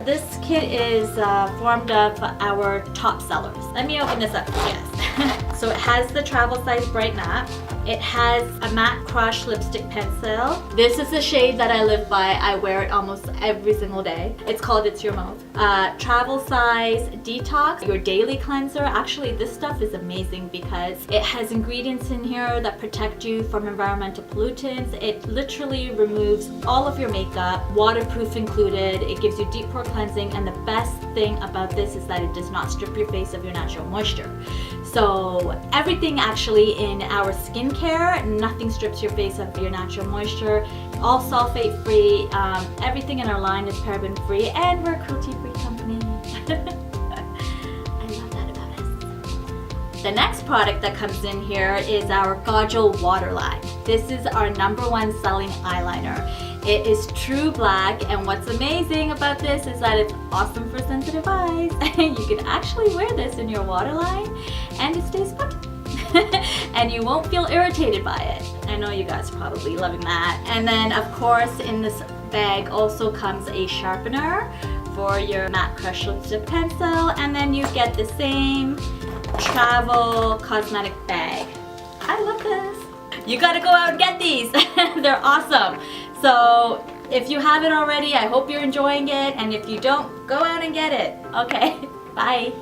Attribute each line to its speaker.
Speaker 1: This kit is formed of our top sellers. Let me open this up. Yes. So it has the travel size bright matte. It has a matte crush lipstick pencil. This is the shade that I live by. I wear it almost every single day. It's called It's Your Mouth. Travel size detox, your daily cleanser. Actually, this stuff is amazing because it has ingredients in here that protect you from environmental pollutants. It literally removes all of your makeup, waterproof included. It gives you deep pore cleansing, and the best thing about this is that it does not strip your face of your natural moisture. So everything actually in our skincare, nothing strips your face of your natural moisture. All sulfate free. Everything in our line is paraben free, and we're a cruelty free company. I love that about us. The next product that comes in here is our Gargi Waterline. This is our #1 selling eyeliner. It is true black, and what's amazing about this is that it's awesome for sensitive eyes. You can actually wear this in your waterline and it stays put. And you won't feel irritated by it. I know you guys are probably loving that. And then of course in this bag also comes a sharpener for your matte crush lipstick pencil, and then you get the same travel cosmetic bag. I love this. You gotta go out and get these. They're awesome. So if you haven't already, I hope you're enjoying it, and if you don't, go out and get it. Okay, bye.